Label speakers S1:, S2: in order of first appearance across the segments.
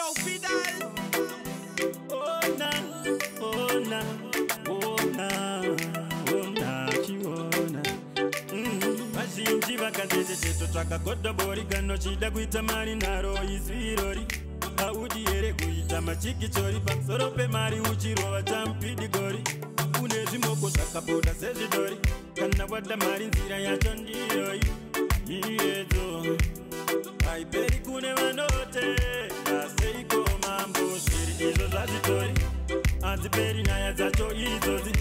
S1: Yo, Fydale. Oh na, oh na, oh na, oh na, chiona. Vazhinji vakazeze twakagodha bori gano chida kuita mari naro izvirori. Audi here kuita machikichori pamusoro pemari uchirova champidigori. Une zvimoko zvakabuda sezvidori. Kana wada mari nzira yacho ndiyoi. Iyedzo haiperi kune vanote aseiko mambo zviri izvo zvazvitori. Hadziperi nyaya dzacho idzodzi.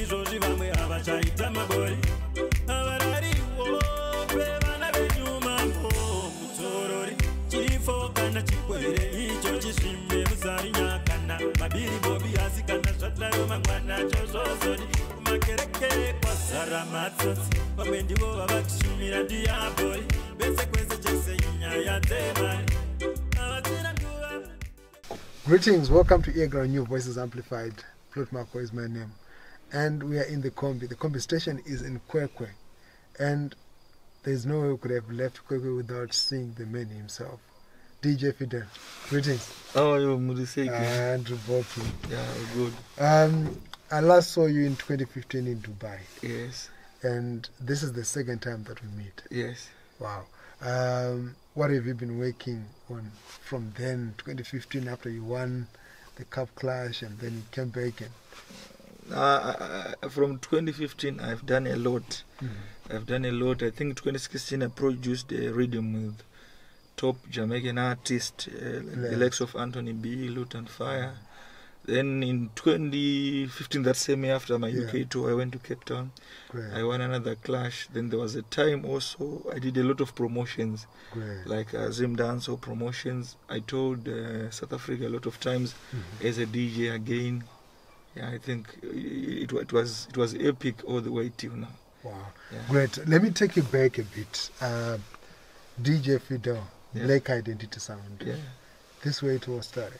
S1: Izvozvi vamwe havachaita mabori. Havarariwo kwevana venyu mambo mutorori. Chifo kana chikwere icho chisvimbe musarinya kana mabiri bobi asi kana zvadaro mangwana chozvozodi. Kumakereke kwazara matsotsi vamwe ndivo vavachishumira diabori. Vese kwese chese inyaya dzemari havasina nguva.
S2: Greetings, welcome to earGROUND New Voices Amplified. Flute Marco is my name. And we are in the Kombi. The Kombi station is in Kwekwe. And there's no way we could have left Kwekwe without seeing the man himself. DJ Fydale. Greetings.
S3: How are you, Mudiseki?
S2: Andrew Boki.
S3: Yeah, good.
S2: I last saw you in 2015 in Dubai.
S3: Yes.
S2: And this is the second time that we meet.
S3: Yes.
S2: Wow. What have you been working on from then, 2015, after you won the Cup Clash and then you came back? And
S3: from 2015, I've done a lot. I've done a lot. I think 2016, I produced a rhythm with top Jamaican artists, like the likes of Anthony B, Luton Fire. Then in 2015, that same year after my UK tour, I went to Cape Town.
S2: Great.
S3: I won another clash. Then there was a time also I did a lot of promotions,
S2: Great.
S3: like Zimbabwe or promotions. I toured South Africa a lot of times as a DJ again. Yeah, I think it was epic all the way till now.
S2: Wow.
S3: Yeah.
S2: Great. Let me take you back a bit. DJ Fydale, Black Identity Sound.
S3: Yeah.
S2: This way it was started.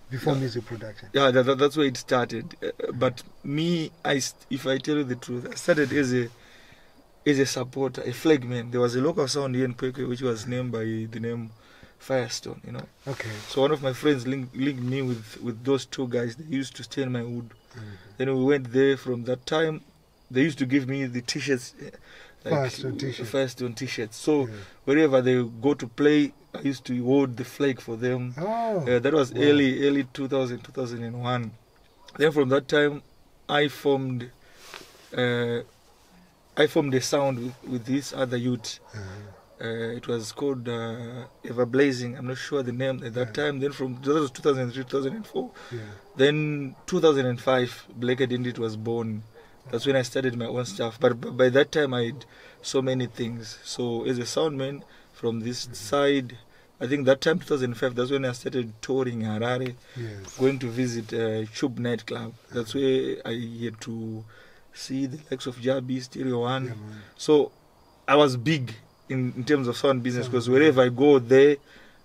S2: Before music production.
S3: Yeah, that's where it started. But me, if I tell you the truth, I started as a supporter, a flagman. There was a local sound here in Kwekwe which was named by the name Firestone, you know.
S2: Okay.
S3: So one of my friends linked me with those two guys. They used to stay in my wood. Then we went there. From that time, they used to give me the t-shirts, like Firestone t-shirts. So wherever they go to play, I used to hold the flag for them.
S2: Oh,
S3: that was early 2001. Then from that time, I formed a sound with this other youth. It was called Ever Blazing. I'm not sure the name at that time. Then from that was 2003, 2004. Then 2005, Black Identity was born. That's when I started my own stuff. But by that time, I had so many things. So as a soundman from this side, I think that time 2005, that's when I started touring Harare, going to visit Chub nightclub. That's where I had to see the likes of Jabi, Stereo One. So I was big in terms of sound business, because wherever I go there,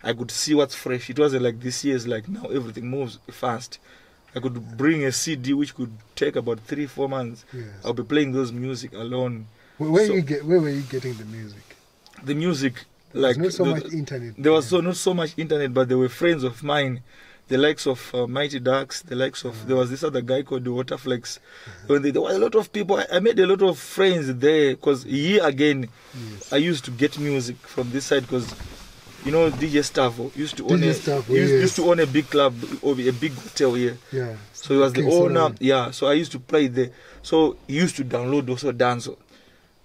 S3: I could see what's fresh. It wasn't like this year's like now everything moves fast. I could bring a CD which could take about 3-4 months. I'll be playing those music alone.
S2: Where were you getting the music?
S3: The music, like
S2: not so much internet.
S3: There was not so much internet, but there were friends of mine, the likes of Mighty Ducks, the likes of there was this other guy called the Waterflex. When there were a lot of people, I made a lot of friends there, because here again, I used to get music from this side, because you know DJ Stavo used to own used to own a big club or a big hotel here. So he was the owner. So I used to play there. So he used to download also dancehall.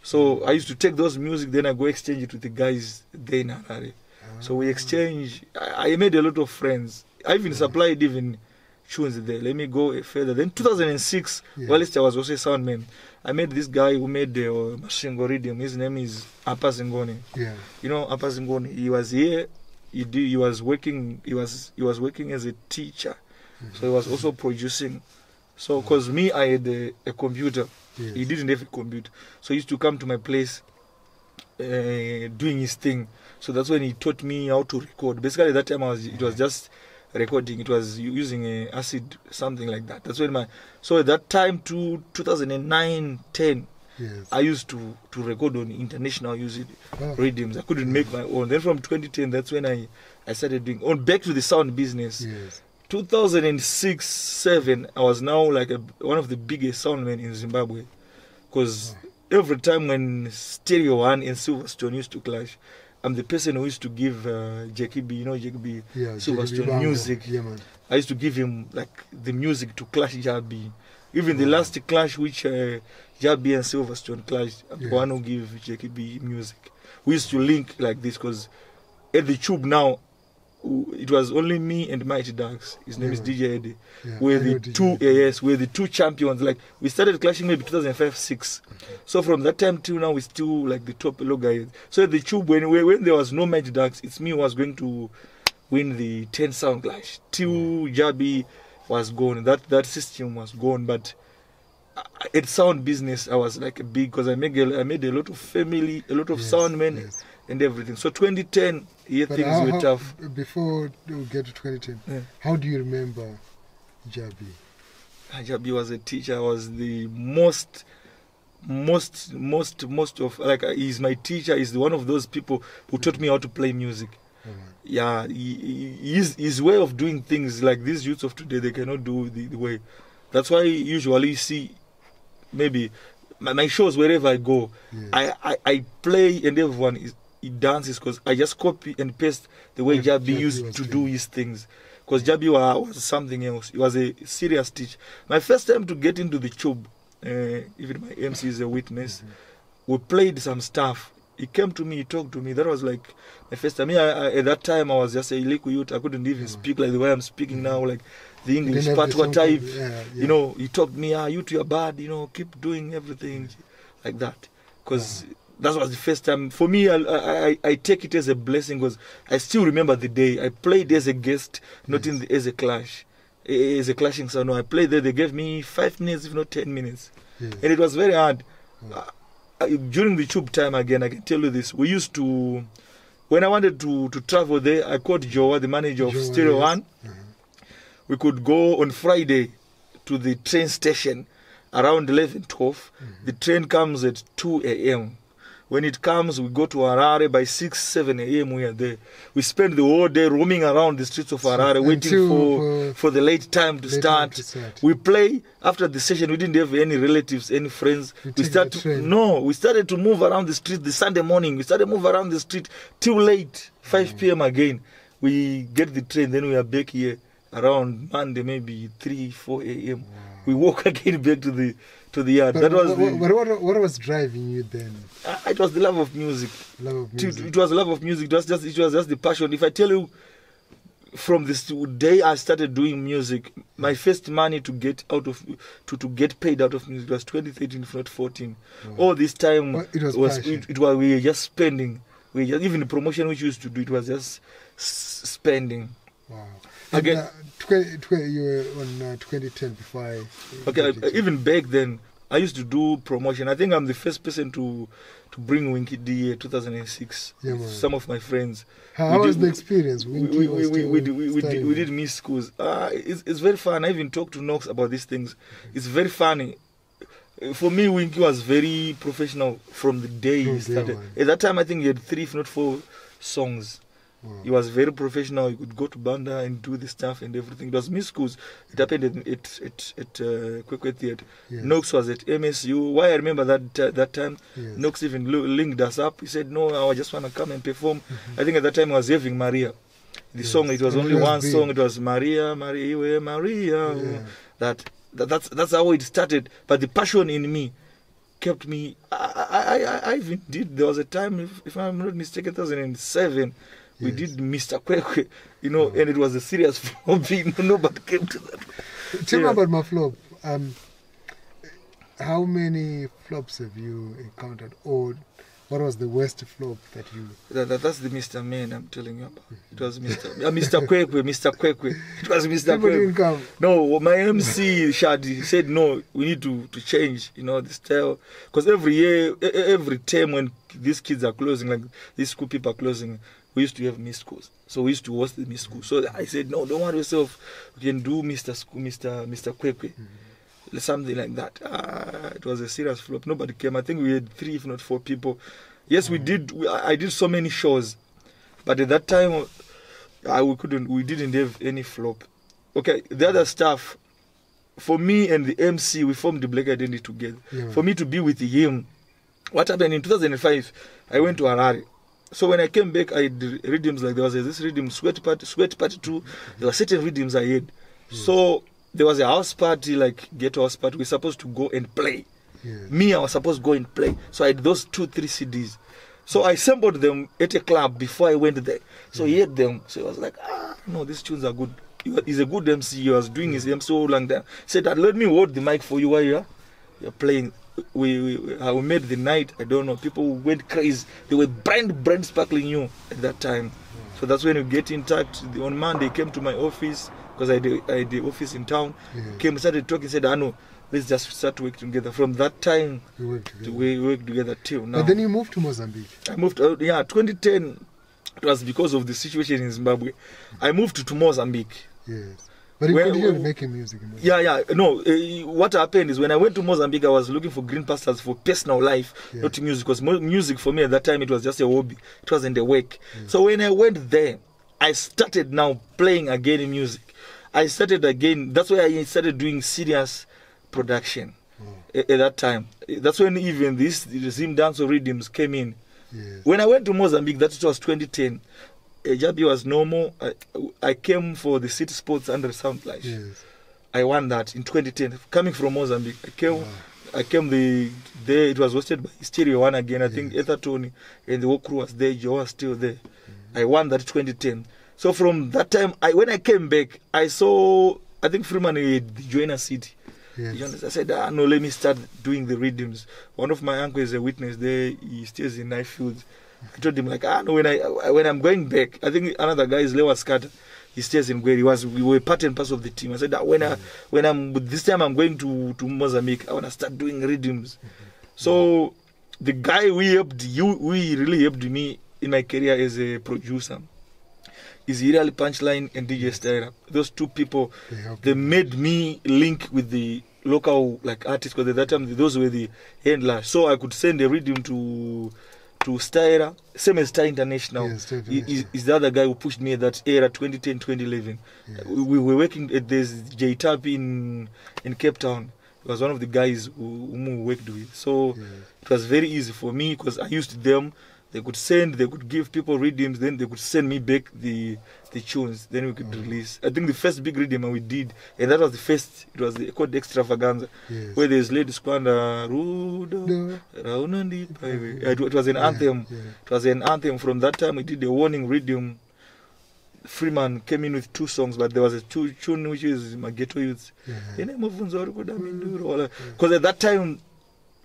S3: So I used to take those music, then I go exchange it with the guys there in Harare. So we exchange. I made a lot of friends. I even supplied tunes there. Let me go further. Then 2006, whilst I was also a soundman, I met this guy who made the Mashingo rhythm. His name is Apa Zingoni. You know Apa Zingoni. He was here. He was working. He was working as a teacher. So he was also producing. So because me, I had a computer. He didn't have a computer. So he used to come to my place doing his thing. So that's when he taught me how to record. Basically at that time it was just recording. It was using acid, something like that. That's when so at that time to 2009-10,
S2: Yes.
S3: I used to record on international music
S2: Oh.
S3: rhythms. I couldn't make my own. Then from 2010, that's when I started doing on back to the sound business.
S2: Yes.
S3: 2006-7, I was now like one of the biggest soundmen in Zimbabwe, because every time when Stereo 1 and Silverstone used to clash, I'm the person who used to give Jackie B, you know Jackie B,
S2: Yeah,
S3: Silverstone music.
S2: Yeah, man.
S3: I used to give him like the music to clash Jabi. Even the last clash which Jabi and Silverstone clashed, I'm the one who gave Jackie B music. We used to link like this because at the Tube now, it was only me and Mighty Ducks. His name is DJ Eddie.
S2: Yeah,
S3: We're
S2: I know
S3: the
S2: DJ
S3: two,
S2: Eddie.
S3: yes, we're the two champions. Like we started clashing maybe 2005-6. So from that time till now, we're still like the top low guys. So at the Tube, when there was no Mighty Ducks, it's me who was going to win the 10 sound clash till Jabi was gone. That system was gone. But at sound business, I was like a big, because I made a lot of family, a lot of sound men.
S2: Yes.
S3: And everything. So 2010, things were tough.
S2: Before we get to 2010, how do you remember Jabi?
S3: Jabi was a teacher. Was the most of, like, he's my teacher. He's one of those people who taught me how to play music. Yeah, his way of doing things, like these youths of today, they cannot do the way. That's why usually you see maybe my shows wherever I go, I play and everyone he dances, because I just copy and paste the way Jabi used to do his things. Because Jabi was something else. He was a serious teacher. My first time to get into the Tube, even my MC is a witness, we played some stuff. He came to me, he talked to me. That was like my first time. At that time, I was just a liquid youth. I couldn't even speak like the way I'm speaking now, like the English patois type. You know, he talked to me, you two are bad, you know, keep doing everything like that. Because that was the first time. For me, I take it as a blessing, because I still remember the day. I played as a guest, not as a clash. As a clashing sound. No, I played there. They gave me 5 minutes, if not 10 minutes. And it was very hard. During the Tube time, again, I can tell you this. We used to, when I wanted to travel there, I called Joa, the manager of Stereo 1. We could go on Friday to the train station around 11, 12. The train comes at 2 a.m. When it comes, we go to Harare by 6, 7 a.m. We are there. We spend the whole day roaming around the streets of Harare, waiting for the late time to start. We play. After the session, we didn't have any relatives, any friends. We started to move around the street the Sunday morning. We started to move around the street till late, 5 p.m. again. We get the train, then we are back here around Monday, maybe 3, 4 a.m. We walk again back to the yard.
S2: But
S3: that was
S2: what was driving you then?
S3: It was the love of music.
S2: Love of music.
S3: It was the love of music. It was just the passion. If I tell you, from this day I started doing music, my first money to get out of to get paid out of music was 2013, if not 14. All this time
S2: it was
S3: we were just spending. Even the promotion which we used to do, it was just spending.
S2: Wow.
S3: Again,
S2: you were on 2010 before I...
S3: even back then, I used to do promotion. I think I'm the first person to bring Winky D 2006. Some of my friends.
S2: How was the experience?
S3: We did Miss Schools. It's very fun. I even talked to Knox about these things. It's very funny. For me, Winky was very professional from the day he started. At that time, I think he had 3, if not 4 songs. He was very professional. He could go to Banda and do the stuff and everything. It was Miss Schools. It happened at Kwekwe Theatre. Knox was at MSU. Why I remember that time, Knox even linked us up. He said, no, I just want to come and perform. I think at that time I was having Maria. The song, it was only one song. It was Maria, Maria, Maria. That's how it started. But the passion in me kept me. I even did. There was a time, if I'm not mistaken, 2007. We did Mr. Kwekwe, and it was a serious flop. Nobody came to that.
S2: Tell me about my flop. How many flops have you encountered? Or what was the worst flop that you...
S3: That's the Mr. Man I'm telling you about. It was Mr. Kwekwe, Mr. Kwekwe. It was Mr. Kwekwe.
S2: Didn't come.
S3: No, my MC, Shadi, said, no, we need to change, the style. Because every year, every term when these kids are closing, like these school people are closing, we used to have Miss Schools. So we used to host the Miss School. So I said, no, don't worry yourself. We can do Mr. School, Mr. Kwekwe. something like that. It was a serious flop. Nobody came. I think we had 3, if not 4 people. Yes, we did. I did so many shows, but at that time, we didn't have any flop. Okay, the other stuff, for me and the MC, we formed the Black Identity together.
S2: Yeah.
S3: For me to be with him, what happened in 2005, I went to Harare. So when I came back, I did rhythms, like there was this rhythm, Sweat Party 2. There were certain rhythms I had. So there was a house party, like ghetto house party. We were supposed to go and play. Me, I was supposed to go and play. So I had those 2-3 CDs. So I sampled them at a club before I went there. So he had them. So I was like, no, these tunes are good. He's a good MC. He was doing his MC all long time. He said, let me hold the mic for you while you're playing. We made the night. I don't know. People went crazy. They were brand sparkling you at that time. So that's when you get in touch. On Monday, he came to my office because I had the office in town. Came, started talking. Said, no, let's just start working together. From that time, we worked together till now.
S2: But then you moved to Mozambique.
S3: I moved. 2010. It was because of the situation in Zimbabwe. I moved to Mozambique.
S2: Yes. But you continued making music in Mozambique.
S3: No, what happened is when I went to Mozambique, I was looking for green pastures for personal life, not music. Because music for me at that time, it was just a hobby. It wasn't a work. So when I went there, I started now playing again in music. I started again. That's why I started doing serious production at that time. That's when even these Zim dance or rhythms came in. When I went to Mozambique, that was 2010. Jabi was normal. I came for the City Sports under Sound Life. I won that in 2010. Coming from Mozambique, I came there. It was hosted by Stereo One again. I think Ether Tony and the whole crew was there. Joe was still there. I won that 2010. So from that time, when I came back, I saw, I think Freeman had the Joiner City. I said, no, let me start doing the rhythms. One of my uncles is a witness there. He stays in Knifefield. I told him, like, no, when I'm going back, I think another guy is Lewa Scatter. He stays in where we were part and parcel of the team. I said that this time I'm going to Mozambique, I want to start doing rhythms. So the guy we really helped me in my career as a producer is Really Punchline and DJ Styra. Those 2 people, they made me link with the local artists, because at that time those were the handlers. So I could send a rhythm to Styra, same as Star International. Is the other guy who pushed me at that era, 2010, 2011. We were working at this J-Tap in Cape Town. He was one of the guys whom we worked with. So it was very easy for me because I used them. They could give people rhythms, then they could send me back the tunes, then we could release. I think the first big rhythm we did, and that was the first, it was called Extravaganza, where there's Lady Squander, Rudo, it was an anthem. It was an anthem. From that time we did a warning rhythm. Freeman came in with 2 songs, but there was a tune which is my Ghetto Youths. Because at that time,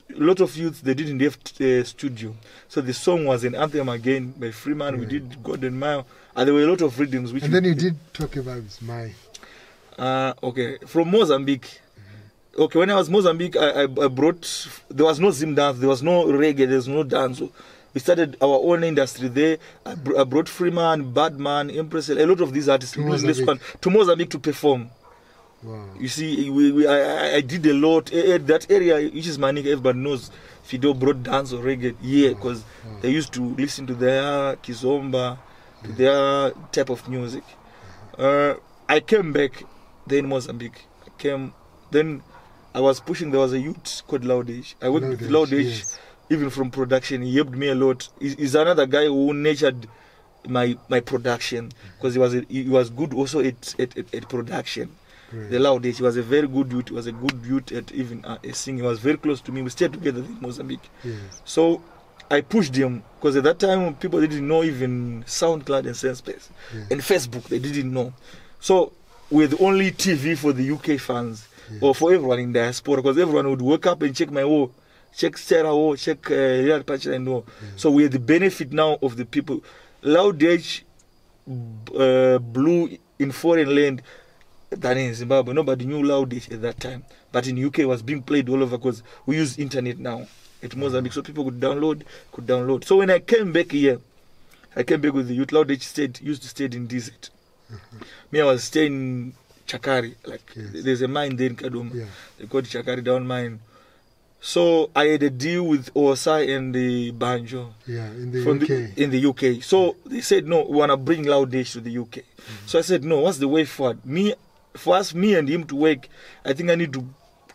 S3: a lot of youths, they didn't have a studio. So the song was an anthem again by Freeman. We did Golden Mile. And there were a lot of rhythms.
S2: And then you did Talk About My.
S3: Okay, from Mozambique. Okay, when I was Mozambique, I brought, there was no Zim dance, there was no reggae, there was no dance. So we started our own industry there. I brought Freeman, Badman, Empress, a lot of these artists to Mozambique to perform.
S2: Wow.
S3: You see, I did a lot. That area, which is Manica, everybody knows, Fydale brought dance or reggae because they used to listen to their Kizomba, to their type of music. I came back then in Mozambique. Then I was pushing, there was a youth called Loud Age. I worked with Loud Age, even from production. He helped me a lot. He's another guy who nurtured my production because he was good also at production. The Loud Age, he was a very good youth. He was a good youth at even singing. He was very close to me. We stayed together in Mozambique. So I pushed him because at that time people didn't know even SoundCloud and SenseSpace and Facebook. They didn't know. So we're the only TV for the UK fans or for everyone in diaspora, because everyone would wake up and check my wall, check Sarah wall, check Real Punchline wall. So we're the benefit now of the people. Loud Age blew in foreign land than in Zimbabwe. Nobody knew Loud Age at that time, but in UK it was being played all over because we use internet now at Mozambique, so people could download. So when I came back here, I came back with the youth. Loud Age used to stay in DZ. Me, I was staying Chakari. Like
S2: Yes.
S3: there's a mine there in Kaduma.
S2: Yeah.
S3: They called Chakari down mine. So I had a deal with OSI and the Banjo.
S2: Yeah, in the
S3: From
S2: UK.
S3: in the UK. So they said, no, we want to bring Loud Dish to the UK. So I said, no, what's the way forward? For us, me and him to work, I think I need to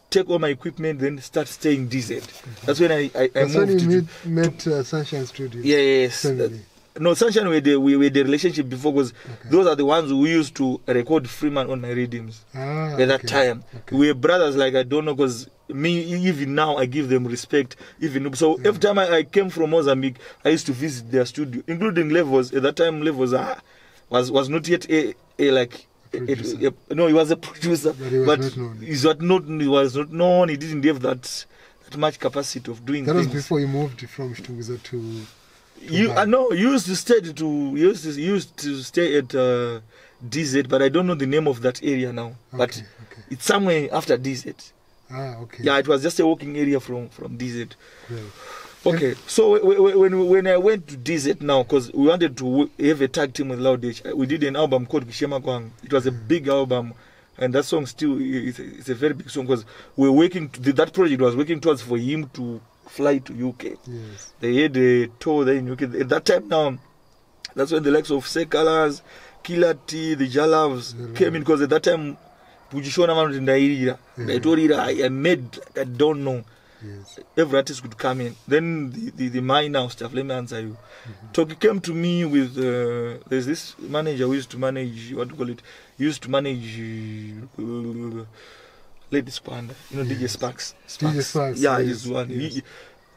S3: take all my equipment, then start staying DZ. That's when I
S2: That's
S3: moved
S2: when
S3: to
S2: you met Sunshine Studio.
S3: Yes.
S2: Family.
S3: No, Sunshine, we had the relationship before, because those are the ones who used to record Freeman on my rhythms at that time.
S2: Okay.
S3: We were brothers, like, I don't know, because me, even now, I give them respect. Even so, every time I came from Mozambique, I used to visit their studio, including Levels. At that time, Levels was not yet no, he was a producer, but he was not known. He didn't have that much capacity of doing
S2: That
S3: things.
S2: was before you moved from Shtunguza to
S3: No, you used to stay at DZ, but I don't know the name of that area now. But
S2: okay.
S3: it's somewhere after DZ.
S2: Okay.
S3: Yeah, it was just a walking area from DZ.
S2: Great.
S3: Okay, so when I went to DZ now, because we wanted to have a tag team with Loud H, we did an album called Kishema Kwang. It was a big album, and that song still it's a very big song, because we're working. That project was working towards for him to fly to UK.
S2: Yes.
S3: They had a tour there in UK. At that time now, that's when the likes of Sekalas, Killer T, the Jalavs came in, because at that time, Pujishona Mountain Dairira. I made, I don't know.
S2: Yes.
S3: Every artist could come in. Then the minor stuff, let me answer you. Toki came to me with, there's this manager who used to manage, what do you call it? He used to manage Lady Squander, DJ Sparks.
S2: DJ Sparks.
S3: Yeah,
S2: yes.
S3: he's one.
S2: Yes.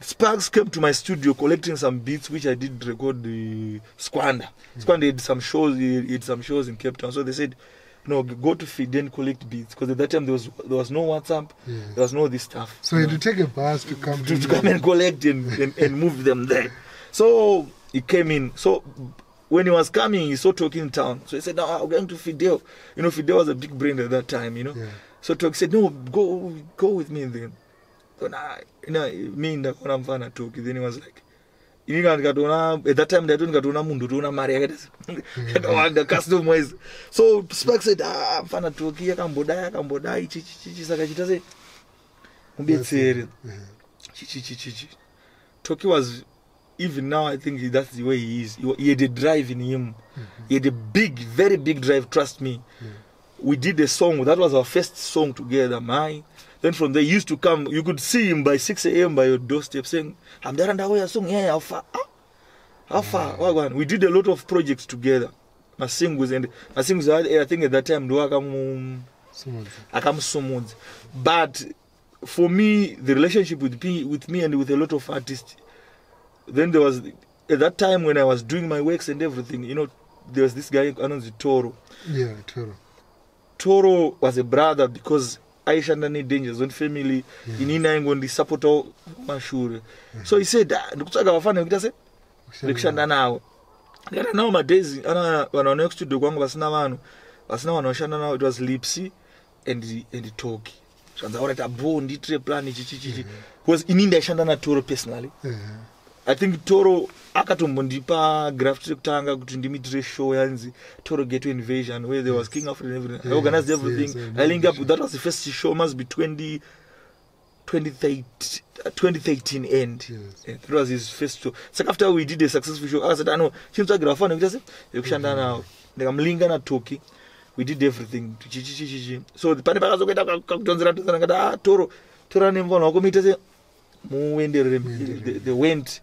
S3: Sparks came to my studio collecting some beats which I did record the Squander. Squander had some shows, he had some shows in Cape Town. So they said, no, go to Fydale and collect beats, because at that time there was no WhatsApp, there was no this stuff.
S2: So you had to take a bus to come
S3: to come and collect and move them there. So he came in. So when he was coming, he saw Toki in town. So he said, no, I'm going to Fydale. Fydale was a big brand at that time,
S2: Yeah.
S3: So Toki said, no, go with me then. So me and I'm fan of Toki. Then he was like, at that time they don't mundu mari yakawanda customers. So Sparks said, I'm fan of Toki, akamboda ichi saka chita say umbetsere chichi. Toki was, even now I think that's the way he is. He had a drive in him. He had a very big drive, trust me. We did a song, that was our first song together, Then from there, he used to come, you could see him by 6 a.m. by your doorstep saying, I'm there and away a song, yeah, how far? How far? We did a lot of projects together. I think at that time, I come someone's. But for me, the relationship with me and with a lot of artists, then there was, at that time when I was doing my works and everything, there was this guy, Toro.
S2: Yeah, Toro.
S3: Toro was a brother, because Aisha Ndani Danger Zone family inina ngondi supporto mashure. So he said, ndikutsvaga vafana vekuita ndikushanda nawo. Ndikati nawo madezi ana vanhu next studio kwangu vasina vanhu vashanda nawo. It was Lipsy and Toki. Zvanzaura tabo nditire plan chichi. Because inini ndaishanda naToro personally. I think Toro akatombondipa graft rekutanga kuti ndimitire show yanzi Toro Ghetto Invasion, where there was King Alfred and everything. I organized everything. I linked up. That was the first show, must be 2013 end. That was his first show. So after we did a successful show, I said, I know, chimtsagira fana kuita yekushanda nawo. Ndikamulinga na Toki. We did everything. So pane pakazokuita kakutonzera ngati Toro nemvano wakomita muenderere. They went.